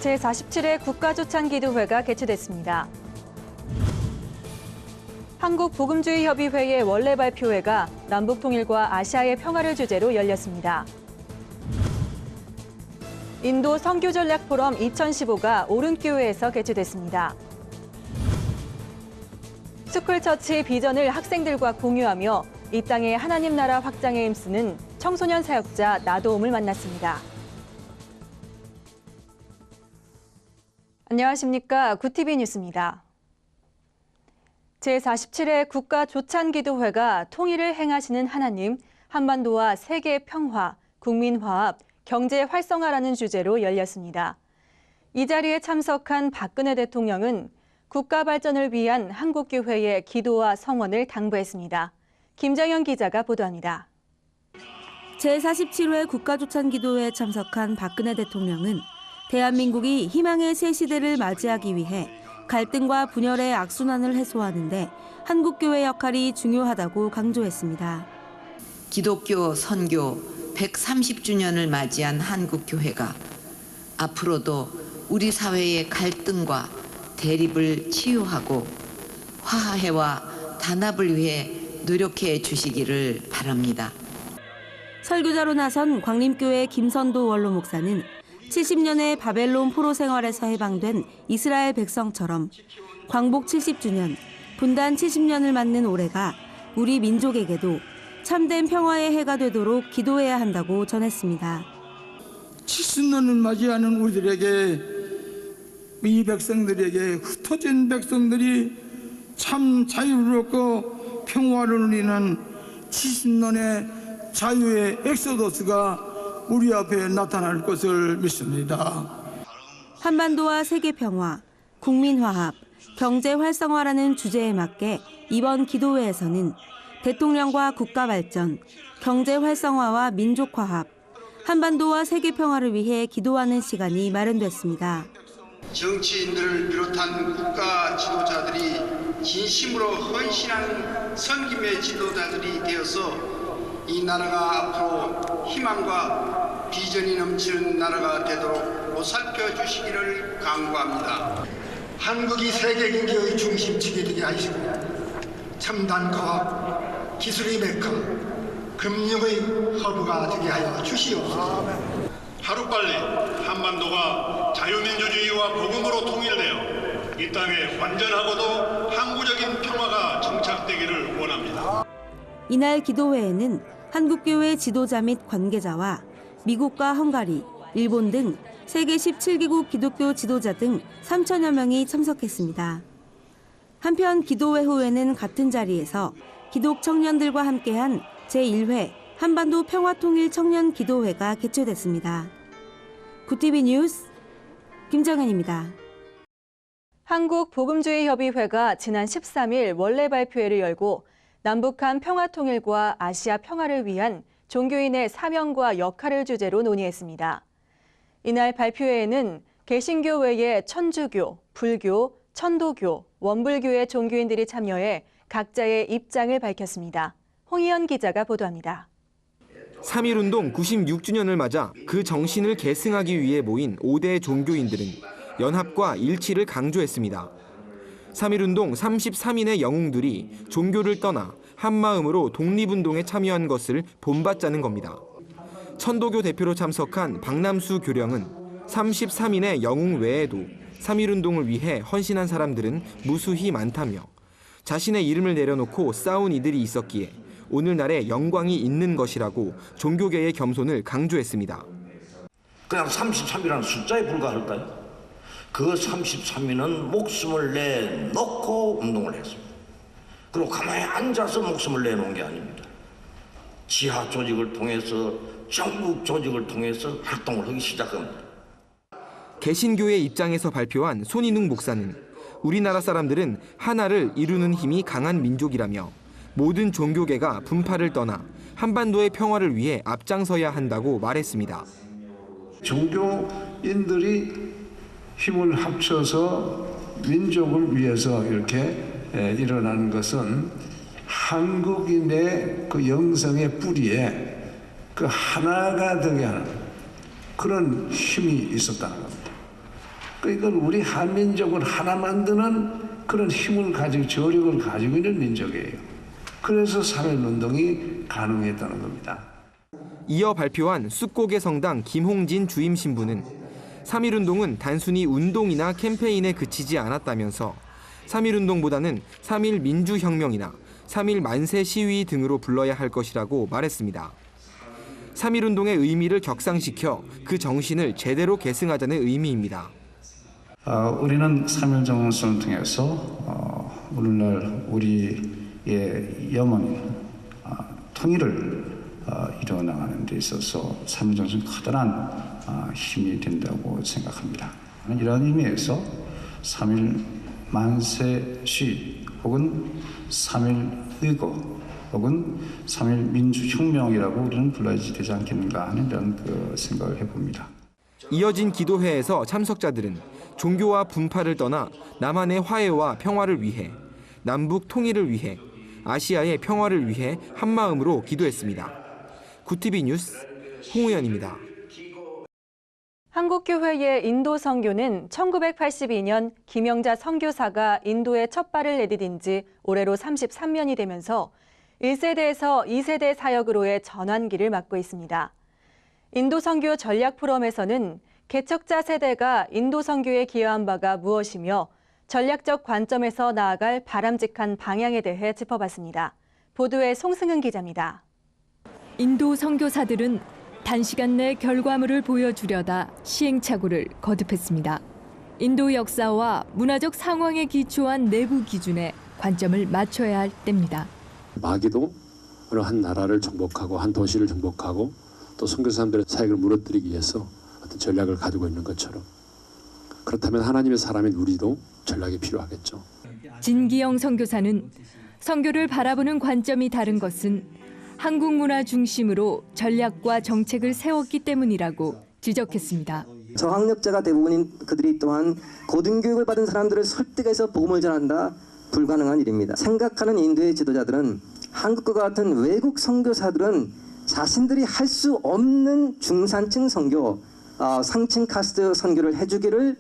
제47회 국가조찬기도회가 개최됐습니다. 한국복음주의협의회의 원래 발표회가 남북통일과 아시아의 평화를 주제로 열렸습니다. 인도 선교전략포럼 2015가 오른교회에서 개최됐습니다. 스쿨처치 비전을 학생들과 공유하며 이 땅의 하나님 나라 확장에 힘쓰는 청소년 사역자 나도움을 만났습니다. 안녕하십니까. 구티비 뉴스입니다. 제47회 국가조찬기도회가 통일을 행하시는 하나님, 한반도와 세계 평화, 국민화합, 경제 활성화라는 주제로 열렸습니다. 이 자리에 참석한 박근혜 대통령은 국가 발전을 위한 한국교회의 기도와 성원을 당부했습니다. 김정현 기자가 보도합니다. 제47회 국가조찬기도회에 참석한 박근혜 대통령은 대한민국이 희망의 새 시대를 맞이하기 위해 갈등과 분열의 악순환을 해소하는 데 한국교회 역할이 중요하다고 강조했습니다. 기독교 선교 130주년을 맞이한 한국교회가 앞으로도 우리 사회의 갈등과 대립을 치유하고 화해와 단합을 위해 노력해 주시기를 바랍니다. 설교자로 나선 광림교회 김선도 원로 목사는 70년의 바벨론 포로 생활에서 해방된 이스라엘 백성처럼 광복 70주년, 분단 70년을 맞는 올해가 우리 민족에게도 참된 평화의 해가 되도록 기도해야 한다고 전했습니다. 70년을 맞이하는 우리들에게, 이 백성들에게, 흩어진 백성들이 참 자유를 얻고 평화를 누리는 70년의 자유의 엑소더스가 우리 앞에 나타날 것을 믿습니다. 한반도와 세계 평화, 국민화합, 경제 활성화라는 주제에 맞게 이번 기도회에서는 대통령과 국가 발전, 경제 활성화와 민족 화합, 한반도와 세계 평화를 위해 기도하는 시간이 마련됐습니다. 정치인들을 비롯한 국가 지도자들이 진심으로 헌신한 선김의 지도자들이 되어서 이 나라가 앞으로 희망과 비전이 넘치는 나라가 되도록 보살펴 주시기를 간구합니다. 한국이 세계 경제의 중심축이 되게 하시고 첨단 과학, 기술의 메카, 금융의 허브가 되게 하여 주시옵소서. 하루빨리 한반도가 자유민주주의와 복음으로 통일되어 이 땅에 완전하고도 항구적인 평화가 정착되기를 원합니다. 이날 기도회에는 한국교회 지도자 및 관계자와 미국과 헝가리, 일본 등 세계 17개국 기독교 지도자 등 3천여 명이 참석했습니다. 한편 기도회 후에는 같은 자리에서 기독 청년들과 함께한 제1회 한반도 평화통일 청년 기도회가 개최됐습니다. 구티비 뉴스 김정현입니다. 한국복음주의협의회가 지난 13일 원래 발표회를 열고 남북한 평화통일과 아시아 평화를 위한 종교인의 사명과 역할을 주제로 논의했습니다. 이날 발표회에는 개신교 외에 천주교, 불교, 천도교, 원불교의 종교인들이 참여해 각자의 입장을 밝혔습니다. 홍희연 기자가 보도합니다. 3.1운동 96주년을 맞아 그 정신을 계승하기 위해 모인 5대 종교인들은 연합과 일치를 강조했습니다. 3.1운동 33인의 영웅들이 종교를 떠나 한마음으로 독립운동에 참여한 것을 본받자는 겁니다. 천도교 대표로 참석한 박남수 교령은 33인의 영웅 외에도 3.1운동을 위해 헌신한 사람들은 무수히 많다며 자신의 이름을 내려놓고 싸운 이들이 있었기에 오늘날의 영광이 있는 것이라고 종교계의 겸손을 강조했습니다. 그냥 33이라는 숫자에 불과할까요? 그 33인은 목숨을 내놓고 운동을 했습니다. 그리고 가만히 앉아서 목숨을 내놓은 게 아닙니다. 지하 조직을 통해서 전국 조직을 통해서 활동을 하기 시작합니다. 개신교의 입장에서 발표한 손인웅 목사는 우리나라 사람들은 하나를 이루는 힘이 강한 민족이라며 모든 종교계가 분파를 떠나 한반도의 평화를 위해 앞장서야 한다고 말했습니다. 종교인들이 힘을 합쳐서 민족을 위해서 이렇게 일어나는 것은 한국인의 그 영성의 뿌리에 그 하나가 되게 하는 그런 힘이 있었다는 겁니다. 이건 우리 한민족을 하나 만드는 그런 힘을 가지고 저력을 가지고 있는 민족이에요. 그래서 3.1운동이 가능했다는 겁니다. 이어 발표한 숫곡의 성당 김홍진 주임 신부는 3.1운동은 단순히 운동이나 캠페인에 그치지 않았다면서 3.1운동보다는 3.1 민주혁명이나 3.1 만세 시위 등으로 불러야 할 것이라고 말했습니다. 3.1운동의 의미를 격상시켜 그 정신을 제대로 계승하자는 의미입니다. 우리는 3.1 정신을 통해서 오늘날 우리의 염원인 통일을 이뤄나가는 데 있어서 3.1 정신은 커다란 힘이 된다고 생각합니다. 이런 의미에서 3.1 만세 시위 혹은 3.1 의거 혹은 3.1 민주혁명이라고 우리는 불러야지 되지 않겠는가 하는 이런 생각을 해봅니다. 이어진 기도회에서 참석자들은 종교와 분파를 떠나 남한의 화해와 평화를 위해, 남북 통일을 위해, 아시아의 평화를 위해 한마음으로 기도했습니다. 구티비 뉴스 홍우연입니다. 한국교회의 인도 선교는 1982년 김영자 선교사가 인도에 첫 발을 내디딘 지 올해로 33년이 되면서 1세대에서 2세대 사역으로의 전환기를 맞고 있습니다. 인도 선교 전략 포럼에서는 개척자 세대가 인도 선교에 기여한 바가 무엇이며 전략적 관점에서 나아갈 바람직한 방향에 대해 짚어봤습니다. 보도에 송승은 기자입니다. 인도 선교사들은 단시간 내 결과물을 보여주려다 시행착오를 거듭했습니다. 인도 역사와 문화적 상황에 기초한 내부 기준에 관점을 맞춰야 할 때입니다. 마귀도 한 나라를 정복하고 한 도시를 정복하고 또 선교사람들의 사역을 무너뜨리기 위해서 어떤 전략을 가지고 있는 것처럼, 그렇다면 하나님의 사람인 우리도 전략이 필요하겠죠. 진기영 선교사는 선교를 바라보는 관점이 다른 것은 한국 문화 중심으로 전략과 정책을 세웠기 때문이라고 지적했습니다. 저학력자가 대부분인 그들이 또한 고등교육을 받은 사람들을 설득해서 복음을 전한다 불가능한 일입니다. 생각하는 인도의 지도자들은 한국과 같은 외국 선교사들은 자신들이 할 수 없는 중산층 선교, 상층 카스트 선교를 해주기를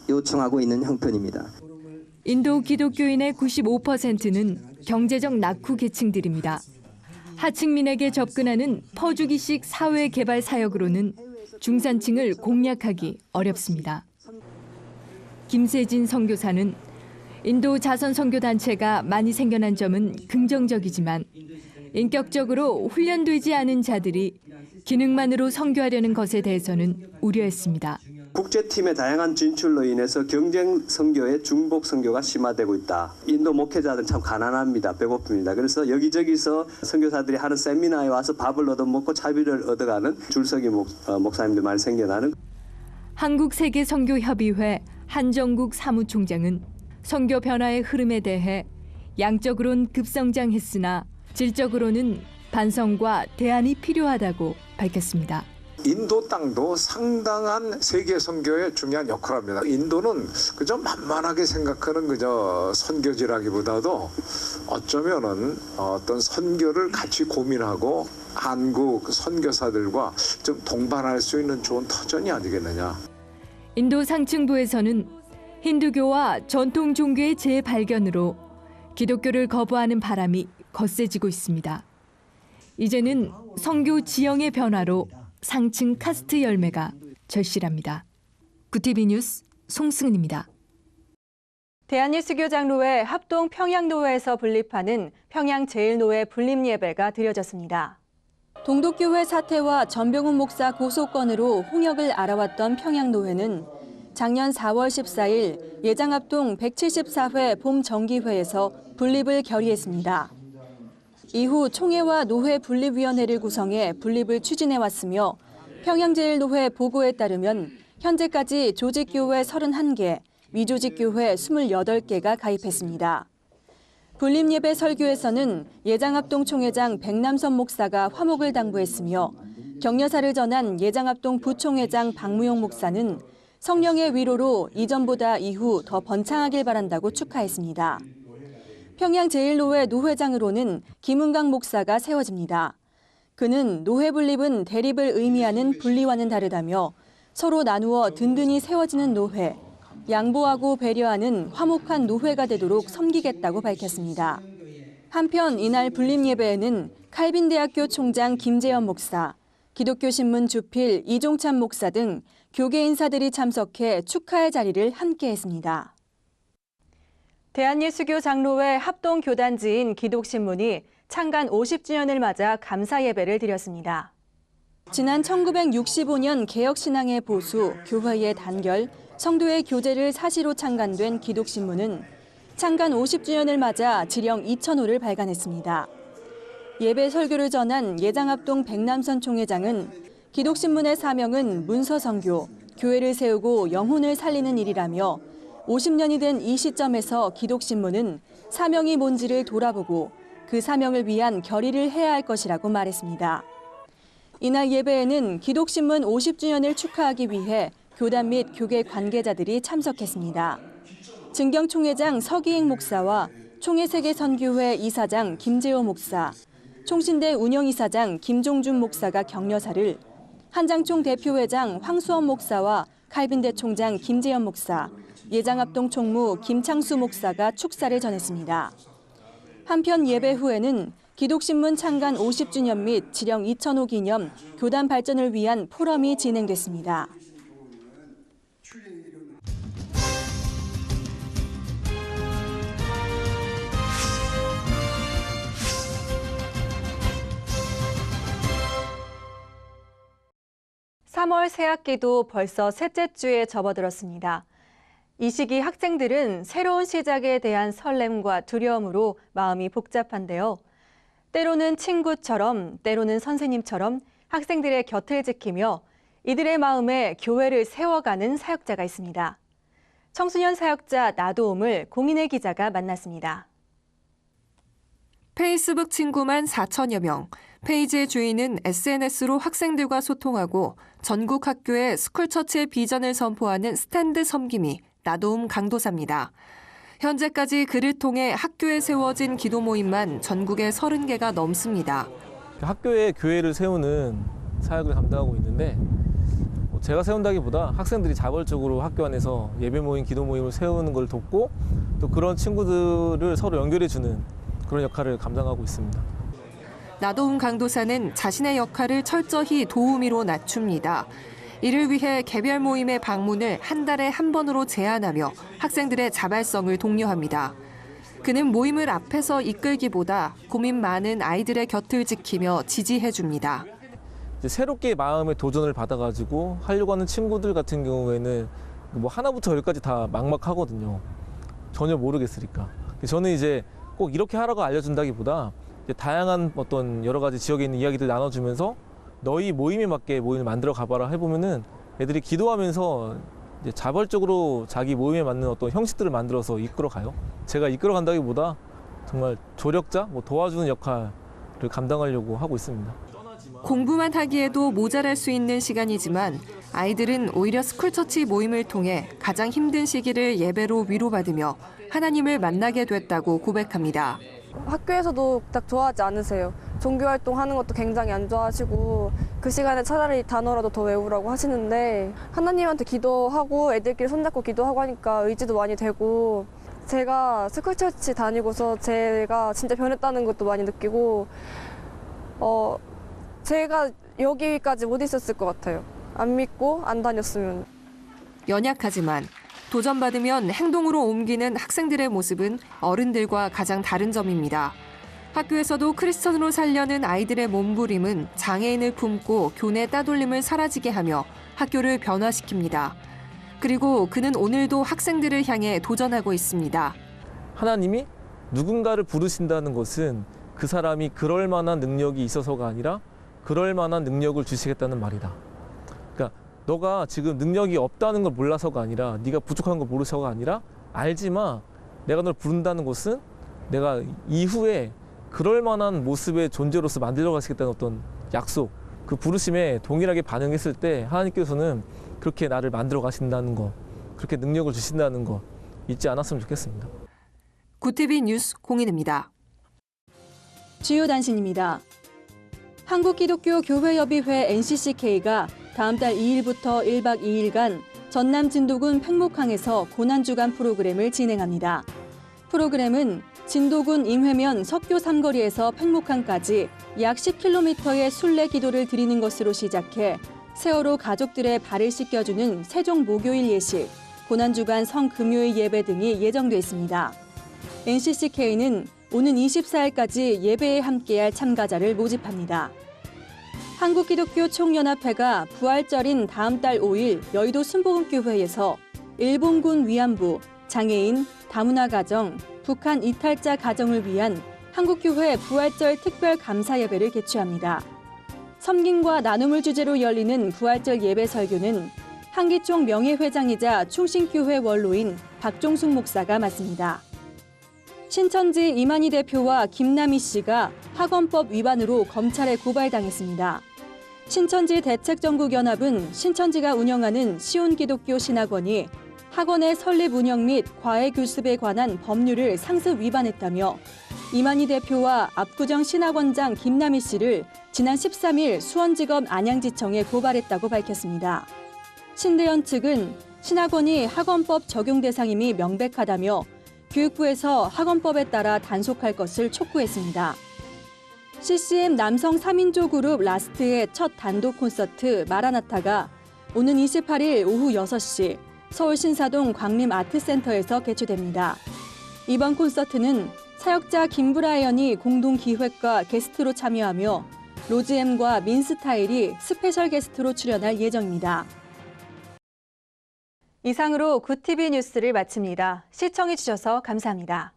요청하고 있는 형편입니다. 인도 기독교인의 95%는 경제적 낙후 계층들입니다. 하층민에게 접근하는 퍼주기식 사회개발 사역으로는 중산층을 공략하기 어렵습니다. 김세진 선교사는 인도 자선 선교단체가 많이 생겨난 점은 긍정적이지만 인격적으로 훈련되지 않은 자들이 기능만으로 선교하려는 것에 대해서는 우려했습니다. 국제팀의 다양한 진출로 인해서 경쟁 선교의 중복 선교가 심화되고 있다. 인도 목회자들은 참 가난합니다. 배고픕니다. 그래서 여기저기서 선교사들이 하는 세미나에 와서 밥을 얻어먹고 차비를 얻어가는 줄서기 목사님들 많이 생겨나는. 한국세계선교협의회 한정국 사무총장은 선교 변화의 흐름에 대해 양적으론 급성장했으나 질적으로는 반성과 대안이 필요하다고 밝혔습니다. 인도 땅도 상당한 세계 선교의 중요한 역할을 합니다. 인도는 그저 만만하게 생각하는 그저 선교지라기보다도 어쩌면은 어떤 선교를 같이 고민하고 한국 선교사들과 좀 동반할 수 있는 좋은 터전이 아니겠느냐. 인도 상층부에서는 힌두교와 전통 종교의 재발견으로 기독교를 거부하는 바람이 거세지고 있습니다. 이제는 선교 지형의 변화로 상층 카스트 열매가 절실합니다. 구티비 뉴스 송승은입니다. 대한예수교장로회 합동 평양노회에서 분립하는 평양제일노회 분립예배가 드려졌습니다. 동독교회 사태와 전병훈 목사 고소건으로 홍역을 알아왔던 평양노회는 작년 4월 14일 예장합동 174회 봄정기회에서 분립을 결의했습니다. 이후 총회와 노회 분립위원회를 구성해 분립을 추진해왔으며 평양제일노회 보고에 따르면 현재까지 조직교회 31개, 미조직교회 28개가 가입했습니다. 분립예배 설교에서는 예장합동 총회장 백남선 목사가 화목을 당부했으며 격려사를 전한 예장합동 부총회장 박무용 목사는 성령의 위로로 이전보다 이후 더 번창하길 바란다고 축하했습니다. 평양제일노회 노회장으로는 김은강 목사가 세워집니다. 그는 노회 분립은 대립을 의미하는 분리와는 다르다며 서로 나누어 든든히 세워지는 노회, 양보하고 배려하는 화목한 노회가 되도록 섬기겠다고 밝혔습니다. 한편 이날 불림 예배에는 칼빈대학교 총장 김재현 목사, 기독교신문 주필 이종찬 목사 등 교계 인사들이 참석해 축하의 자리를 함께했습니다. 대한예수교 장로회 합동교단지인 기독신문이 창간 50주년을 맞아 감사 예배를 드렸습니다. 지난 1965년 개혁신앙의 보수, 교회의 단결, 성도의 교제를 사시로 창간된 기독신문은 창간 50주년을 맞아 지령 2000호를 발간했습니다. 예배 설교를 전한 예장합동 백남선 총회장은 기독신문의 사명은 문서선교, 교회를 세우고 영혼을 살리는 일이라며 50년이 된 이 시점에서 기독신문은 사명이 뭔지를 돌아보고 그 사명을 위한 결의를 해야 할 것이라고 말했습니다. 이날 예배에는 기독신문 50주년을 축하하기 위해 교단 및 교계 관계자들이 참석했습니다. 증경 총회장 서기익 목사와 총회세계선교회 이사장 김재호 목사, 총신대 운영이사장 김종준 목사가 격려사를, 한장총 대표회장 황수원 목사와 칼빈대 총장 김재현 목사, 예장합동 총무 김창수 목사가 축사를 전했습니다. 한편 예배 후에는 기독신문 창간 50주년 및 지령 2000호 기념 교단 발전을 위한 포럼이 진행됐습니다. (3월) 새학기도 벌써 셋째 주에 접어들었습니다. 이 시기 학생들은 새로운 시작에 대한 설렘과 두려움으로 마음이 복잡한데요. 때로는 친구처럼, 때로는 선생님처럼 학생들의 곁을 지키며 이들의 마음에 교회를 세워가는 사역자가 있습니다. 청소년 사역자 나도움을 공인혜 기자가 만났습니다. 페이스북 친구만 4천여 명, 페이지의 주인은 SNS로 학생들과 소통하고 전국 학교에 스쿨처치의 비전을 선포하는 스탠드 섬김이 나도움 강도사입니다. 현재까지 그를 통해 학교에 세워진 기도 모임만 전국에 30개가 넘습니다. 학교에 교회를 세우는 사역을 감당하고 있는데 제가 세운다기보다 학생들이 자발적으로 학교 안에서 예배 모임, 기도 모임을 세우는 걸 돕고 또 그런 친구들을 서로 연결해주는 그런 역할을 감당하고 있습니다. 나도움 강도사는 자신의 역할을 철저히 도우미로 낮춥니다. 이를 위해 개별 모임의 방문을 한 달에 한 번으로 제한하며 학생들의 자발성을 독려합니다. 그는 모임을 앞에서 이끌기보다 고민 많은 아이들의 곁을 지키며 지지해줍니다. 새롭게 마음의 도전을 받아가지고 하려고 하는 친구들 같은 경우에는 뭐 하나부터 열까지 다 막막하거든요. 전혀 모르겠으니까. 저는 이제 꼭 이렇게 하라고 알려준다기보다 다양한 어떤 여러 가지 지역에 있는 이야기들 나눠주면서 너희 모임에 맞게 모임을 만들어 가봐라 해보면은 애들이 기도하면서 이제 자발적으로 자기 모임에 맞는 어떤 형식들을 만들어서 이끌어가요. 제가 이끌어간다기보다 정말 조력자, 도와주는 역할을 감당하려고 하고 있습니다. 공부만 하기에도 모자랄 수 있는 시간이지만 아이들은 오히려 스쿨처치 모임을 통해 가장 힘든 시기를 예배로 위로받으며 하나님을 만나게 됐다고 고백합니다. 학교에서도 딱 좋아하지 않으세요. 종교활동 하는 것도 굉장히 안 좋아하시고 그 시간에 차라리 단어라도 더 외우라고 하시는데 하나님한테 기도하고 애들끼리 손잡고 기도하고 하니까 의지도 많이 되고 제가 스쿨처치 다니고서 제가 진짜 변했다는 것도 많이 느끼고 제가 여기까지 못 있었을 것 같아요. 안 믿고 안 다녔으면. 연약하지만 도전받으면 행동으로 옮기는 학생들의 모습은 어른들과 가장 다른 점입니다. 학교에서도 크리스천으로 살려는 아이들의 몸부림은 장애인을 품고 교내 따돌림을 사라지게 하며 학교를 변화시킵니다. 그리고 그는 오늘도 학생들을 향해 도전하고 있습니다. 하나님이 누군가를 부르신다는 것은 그 사람이 그럴 만한 능력이 있어서가 아니라 그럴 만한 능력을 주시겠다는 말이다. 그러니까 너가 지금 능력이 없다는 걸 몰라서가 아니라 네가 부족한 걸 모르서가 아니라 알지만 내가 널 부른다는 것은 내가 이후에 그럴 만한 모습의 존재로서 만들어 가시겠다는 어떤 약속, 그 부르심에 동일하게 반응했을 때 하나님께서는 그렇게 나를 만들어 가신다는 것, 그렇게 능력을 주신다는 것 잊지 않았으면 좋겠습니다. 구티비 뉴스 공인입니다. 주요 단신입니다. 한국기독교교회협의회 NCCK가 다음 달 2일부터 1박 2일간 전남 진도군 팽목항에서 고난주간 프로그램을 진행합니다. 프로그램은 진도군 임회면 석교 삼거리에서 팽목항까지 약 10km의 순례 기도를 드리는 것으로 시작해 세월호 가족들의 발을 씻겨주는 세종 목요일 예식, 고난주간 성금요일 예배 등이 예정돼 있습니다. NCCK는 오는 24일까지 예배에 함께할 참가자를 모집합니다. 한국기독교총연합회가 부활절인 다음 달 5일 여의도 순복음교회에서 일본군 위안부, 장애인, 다문화 가정, 북한 이탈자 가정을 위한 한국교회 부활절 특별 감사 예배를 개최합니다. 섬김과 나눔을 주제로 열리는 부활절 예배 설교는 한기총 명예회장이자 충신교회 원로인 박종숙 목사가 맡습니다. 신천지 이만희 대표와 김남희 씨가 학원법 위반으로 검찰에 고발당했습니다. 신천지 대책전국연합은 신천지가 운영하는 시온기독교 신학원이 학원의 설립 운영 및 과외 교습에 관한 법률을 상습 위반했다며 이만희 대표와 압구정 신학원장 김남희 씨를 지난 13일 수원지검 안양지청에 고발했다고 밝혔습니다. 신대연 측은 신학원이 학원법 적용 대상임이 명백하다며 교육부에서 학원법에 따라 단속할 것을 촉구했습니다. CCM 남성 3인조 그룹 라스트의 첫 단독 콘서트 마라나타가 오는 28일 오후 6시 서울 신사동 광림아트센터에서 개최됩니다. 이번 콘서트는 사역자 김브라이언이 공동 기획과 게스트로 참여하며 로즈엠과 민스타일이 스페셜 게스트로 출연할 예정입니다. 이상으로 굿TV 뉴스를 마칩니다. 시청해주셔서 감사합니다.